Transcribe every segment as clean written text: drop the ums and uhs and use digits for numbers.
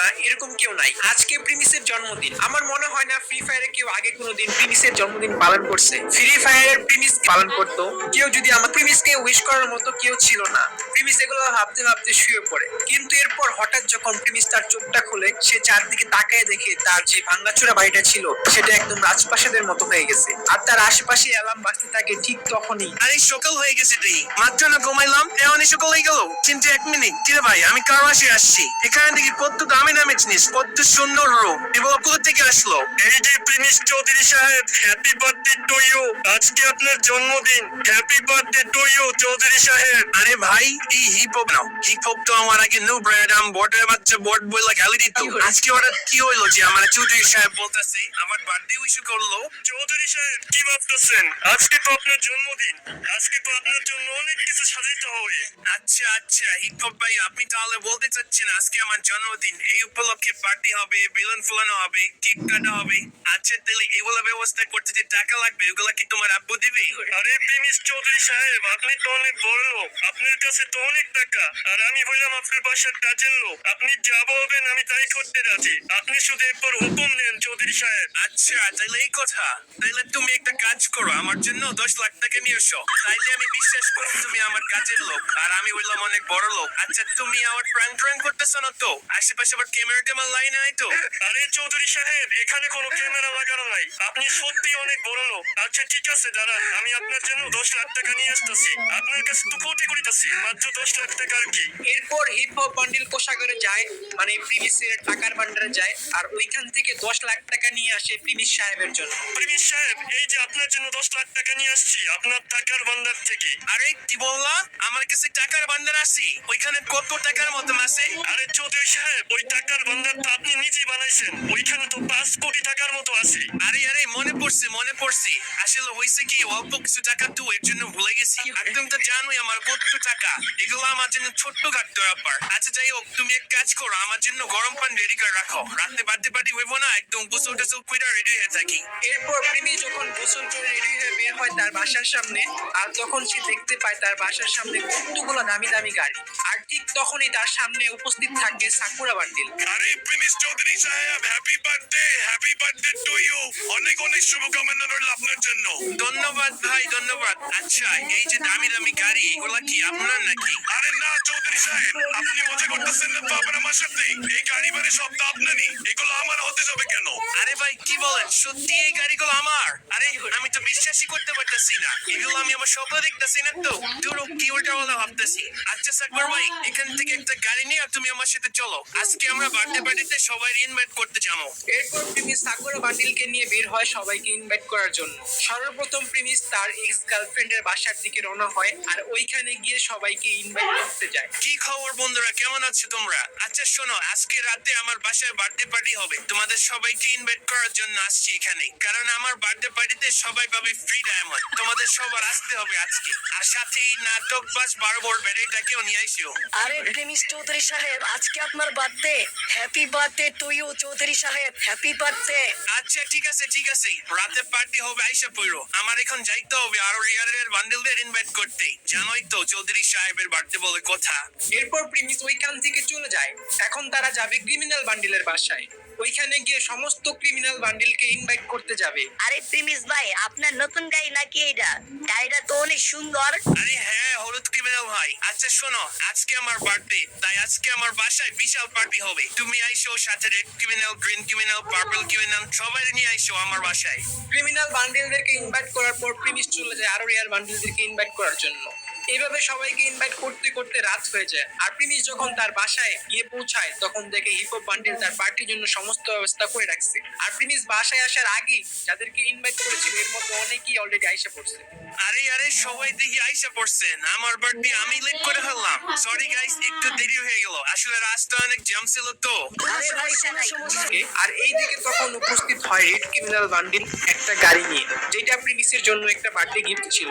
না এরকম কেউ নাই। আজকে প্রিমিসের জন্মদিন। আমার মনে হয় না ফ্রি ফায়ারে কেউ আগে কোনোদিন প্রিমিসের জন্মদিন পালন করছে। ফ্রি ফায়ারের প্রিমিস পালন করতো কেউ যদি আমার প্রিমিসকে উইশ করার মতো কেউ ছিল না। প্রিমিস এগুলো ভাবতে ভাবতে শুয়ে পড়ে, কিন্তু এরপর হঠাৎ যখন প্রিমিস তার চোখটা খুলে সে চারদিকে তাকায় দেখে তার যে ভাঙাচোরা বাড়িটা ছিল সেটা একদম রাজপ্রাসাদের মতো হয়ে গেছে, আর তার আশেপাশে অ্যালার্ম বাজতে থাকে ঠিক তখনই। আরে সকাল হয়ে গেছে রে, মাত্র না ঘুমাইলাম এমনই সকাল হয়ে গেল। কিন্তু এক মিনিট, কিরে ভাই আমি কার বাসায় আসছি? এখানে দেখি কত দামি দামি জিনিস, কত সুন্দর রুম, এগুলো কোথা থেকে আসলো? এই যে premise Chowdhury saheb, happy birthday to you. আজকে আপনার জন্মদিন। Happy birthday to you Chowdhury saheb. আরে ভাই এই হিপ হপ নাও, হিপ হপ তো আমার আগে নো ব্র্যান্ড, আম বটের বাচ্চা বট বইলা গালি দিত। আজকে ওরা কি হইলো যে আমার চৌধুরী সাহেব বলতেছে আমার বার্থডে উইশ করলো? চৌধুরী সাহেব কি ভাবতেছেন? আজকে তো আপনার জন্মদিন, আজকে তো আপনার জন্য অনেক কিছু সাজাইতে হবে। আচ্ছা আচ্ছা হিপ হপ ভাই, আপনি তাহলে বলতে চাচ্ছেন আজকে আমার জন্মদিন, এই উপলক্ষে পার্টি হবে, বেলুন ফুলানো হবে, কেক কাটা হবে। আচ্ছা তাহলে এগুলো ব্যবস্থা করতে যে টাকা লাগবে ওগুলা কি তোমার আব্বু দিবে? আরে প্রিমিস চৌধুরী সাহেব, আপনি তো অনেক বড় লোক, আপনার কাছে তো অনেক টাকা, আর আমি হইলাম আপনার বাসার কাজের লোক। আপনি যা বলবেন আমি তাই করতে রাজি। আপনি শুধু একবার হুকুম নেন চৌধুরী সাহেব। আচ্ছা তাইলে এই কথা, তাইলে তুমি একটা কাজ করো, আমার জন্য 10 লাখ টাকা নিয়ে এসো, তাইলে আমি বিশ্বাস করি তুমি আমার কাজের লোক আর আমি হইলাম অনেক বড় লোক। আচ্ছা তুমি আমার প্র্যাঙ্ক ট্র্যাঙ্ক করতেছো না তো? আশেপাশে আবার ক্যামেরা টেমার লাইন নাই তো? আরে চৌধুরী সাহেব, এখানে কোনো ক্যামেরা লাগানো নাই, আপনি সত্যি অনেক বড় লোক। আচ্ছা ঠিক আছে দাঁড়ান, আমি আপনার জন্য 10 লাখ টাকা নিয়ে আসতেছি। আপনার কাছে তো কোটি করিতেছি, মাত্র 10 লাখ টাকা আর কি। এরপর হিপ হপ বান্ডিল কোষাগারে যায়, মানে প্রিমিসের টাকার ভান্ডারে যায়, আর ওইখান থেকে 10 লাখ টাকা নিয়ে আসে প্রিমিস সাহেবের জন্য। প্রিমিস সাহেব, এই যে আপনার জন্য 10 লাখ টাকা নিয়ে আসছি আপনার টাকার ভান্ডার থেকে। আরে কি বললা? আমার কাছে টাকার ভান্ডার আছে? ওইখানে কত টাকার মতো আছে? আরে চৌধুরী সাহেব, ওই টাকার ভান্ডার তো আপনি নিজেই বানাইছেন, ওইখানে তো 5 কোটি টাকার মতো আছে। আরে আরে মনে পড়ছে মনে পড়ছে, আসলে হয়েছে কি অল্প কিছু টাকা তো এর জন্য ভুলে গেছি। একদম তো জানোই আমার কত টাকা, এগুলো আমার জন্য ছোট্ট খাট্ট ব্যাপার। আচ্ছা যাই হোক, তুমি এক কাজ করো, আমার জন্য গরম পানি রেডি করে রাখো, রাতে বাড়তে পার্টি হইব না, একদম গোসল টোসল করে রেডি হয়ে থাকি। এরপর প্রিমিস যখন গোসল করে রেডি হয়ে বের হয় তার বাসার সামনে, আর তখন সে দেখতে পায় তার বাসার সামনে কতগুলো দামি দামি গাড়ি, আর ঠিক তখনই তার সামনে উপস্থিত থাকে সাকুরা বান্ডিল। আরে premise Chowdhury saheb, happy birthday to you. অনেক অনেক শুভকামনা রইল আপনার জন্য। ধন্যবাদ ভাই ধন্যবাদ। আচ্ছা এই যে দামি দামি গাড়ি এগুলা কি আপনার নাকি? আরে না চৌধুরী সাহেব, আপনি মজা করতেছেন না তো আবার আমার সাথে? এই গাড়ি বাড়ি সব তো আপনারই, এগুলো আমার হতে যাবে কেন? আরে ভাই কি বলেন, সত্যি এই গাড়িগুলো আমার? আরে আমি তো বিশ্বাসই করতে পারতেছি না, এগুলো আমি আমার স্বপ্ন দেখতেছি না তো, ধরো কি ওটা বলা ভাবতেছি। আচ্ছা সাকবার ভাই, এখান থেকে একটা গাড়ি নিয়ে তুমি আমার সাথে চলো, আজকে আমরা বার্থডে পার্টিতে সবাই ইনভাইট করতে যাবো। এরপর প্রিমিস সাকুরা বান্ডিলকে নিয়ে বের হয় সবাইকে ইনভাইট করার জন্য। সর্বপ্রথম প্রিমিস তার এক্স গার্লফ্রেন্ডের বাসার দিকে রওনা হয়, আর ওইখানে গিয়ে সবাইকে ইনভাইট করতে যায়। কি খবর বন্ধুরা, কেমন আছো তোমরা? আচ্ছা শোনো, আজকে রাতে আমার বাসায় বার্থডে পার্টি হবে, তোমাদের সবাইকে ইনভাইট করার জন্য আসছি এখানে, কারণ আমার বার্থডে পার্টিতে সবাই পাবে ফ্রি ডায়মন্ড। তোমাদের সবার আসতে হবে আজকে, আর সাথে এই নাটক বাস 12 ব্যাটারিটাকেও নিয়ে আইসিও। আরে প্রেমিস চৌধুরী সাহেব, আজকে আপনার birthday. Happy birthday to you Chowdhury saheb, happy birthday. আচ্ছা ঠিক আছে ঠিক আছে, রাতে পার্টি হবে, আইসা পড়ো। আমার এখন যাইতে হবে আরো রিয়ারের বান্ডেলদের ইনভাইট করতে, জানোই তো চৌধুরী সাহেবের বার্থডে বলে কথা। এরপর প্রিমিস ওইখান থেকে চলে যায়। এখন তারা যাবে ক্রিমিনাল বান্ডিলের বাসায়, ওইখানে গিয়ে সমস্ত ক্রিমিনাল বান্ডিলকে ইনভাইট করতে যাবে। আরে প্রেমিস ভাই, আপনার নতুন গাড়ি নাকি এটা? গাড়িটা তো অনেক সুন্দর। আরে হ্যাঁ, হলুদ ক্রিমিনাল ভাই। আচ্ছা শোনো, আজকে আমার বার্থডে, তাই আজকে আমার বাসায় বিশাল পার্টি হবে। তুমি আইসো, সাথে red criminal, green criminal, purple criminal সবাই নিয়ে আইসো আমার বাসায়। ক্রিমিনাল বান্ডিলদেরকে ইনভাইট করার পর প্রিমিস চলে যায় আরো রিয়ার বান্ডিলদেরকে ইনভাইট করার জন্য। এইভাবে সবাইকে ইনভাইট করতে করতে রাত হয়ে যায়, আর প্রিমিস যখন তার বাসায় গিয়ে পৌঁছায় তখন দেখে হিপহপ বান্ডিল তার পার্টির জন্য সমস্ত ব্যবস্থা করে রাখছে। আর প্রিমিস বাসায় আসার আগেই যাদেরকে ইনভাইট করেছিল এর মধ্যে অনেকেই অলরেডি আইসা পড়ছে। আরে আরে সবাই দেখি আইসা পড়ছেন, আমার বার্থডে আমি লেট করে ফেললাম, সরি গাইস একটু দেরি হয়ে গেল, আসলে রাস্তা অনেক জ্যাম ছিল তো। আরে ভাই কোনো সমস্যা নেই। আর এইদিকে তখন উপস্থিত হয় রেড ক্রিমিনাল বান্ডিল একটা গাড়ি নিয়ে, যেটা প্রিমিসের জন্য একটা বার্থডে গিফট ছিল।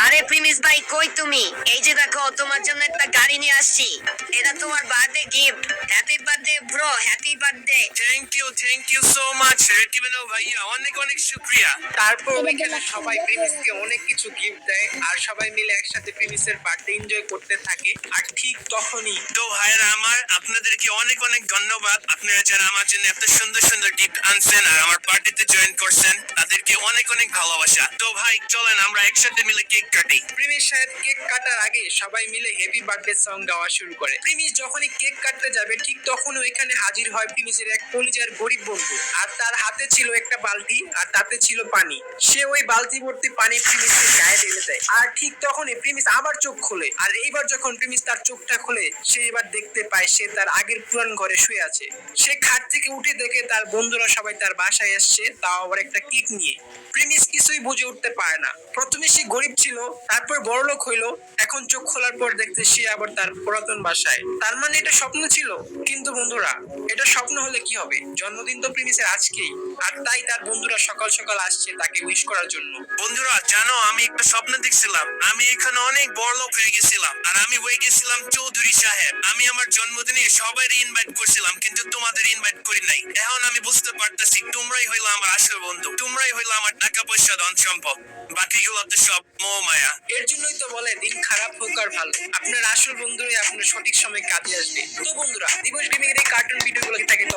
আরে প্রিমিস ভাই কই তুমি? এই যে দেখো তোমার জন্য একটা গাড়ি নিয়ে আসছি, এটা তোমার birthday gift. Happy birthday bro, happy birthday. Thank you so much রেকিবেনো ভাইয়া, অনেক অনেক শুক্রিয়া। তারপর ওইখানে সবাই প্রিমিসকে অনেক কিছু গিফট দেয় আর সবাই মিলে একসাথে প্রিমিসের বার্থডে এনজয় করতে থাকে। আর ঠিক তখনই তো ভাইয়েরা আমার, আপনাদেরকে অনেক অনেক ধন্যবাদ। আপনারা যারা আমার জন্য এত সুন্দর সুন্দর গিফট আনছেন আর আমার পার্টিতে জয়েন করছেন, তাদেরকে অনেক অনেক ভালোবাসা। তো ভাই চলেন আমরা একসাথে মিলে কেক কাটি। প্রিমিস সাহেব কেক কাটার আগে সবাই মিলে হ্যাপি বার্থডে সং গাওয়া শুরু করে। প্রিমিস যখনই কেক কাটতে যাবে ঠিক তখন ওইখানে হাজির হয় প্রিমিসের এক কলিজার গরিব বন্ধু। আর তার হাতে ছিল একটা বালতি আর তাতে ছিল পানি। সে ওই বালতি ভর্তি পানি প্রিমিসের গায়ে ঢেলে দেয়। আর ঠিক তখনই প্রিমিস আবার চোখ খোলে। আর এইবার যখন প্রিমিস তার চোখটা খোলে সে এবার দেখতে পায় সে তার আগের পুরান ঘরে শুয়ে আছে। সে খাট থেকে উঠে দেখে তার বন্ধুরা সবাই তার বাসায় এসছে, তাও আবার একটা কেক নিয়ে। প্রিমিস কিছুই বুঝে উঠতে পারে না। প্রথমে সে গরিব ছিল, তারপর বড়লোক হইলো, এখন চোখ খোলার পর দেখতে সে আবার তার পুরাতন বাসায়। তার মানে এটা স্বপ্ন ছিল। কিন্তু বন্ধুরা, এটা স্বপ্ন হলে কি হবে, জন্মদিন তো প্রিমিসের আজকেই। আর তাই তার বন্ধুরা সকাল সকাল আসছে তাকে উইশ করার জন্য। বন্ধুরা জানো, আমি একটা স্বপ্ন দেখছিলাম, আমি এখানে অনেক বড় লোক হয়ে গেছিলাম আর আমি হয়ে গেছিলাম চৌধুরী সাহেব। আমি আমার জন্মদিনে সবাই ইনভাইট করছিলাম কিন্তু তোমাদের ইনভাইট করি নাই। এখন আমি বুঝতে পারতেছি তোমরাই হইলো আমার আসল বন্ধু, তোমরাই হইলো আমার টাকা পয়সা ধন সম্পদ, বাকিগুলো তো সব মোহ মায়া। এর জন্যই তো বলে দিন খারাপ হোক আর ভালো, আপনার আসল বন্ধুরাই আপনার সঠিক সময় কাজে আসবে। তো বন্ধুরা, দিবস গেমিং এর এই কার্টুন ভিডিওগুলো থাকে তো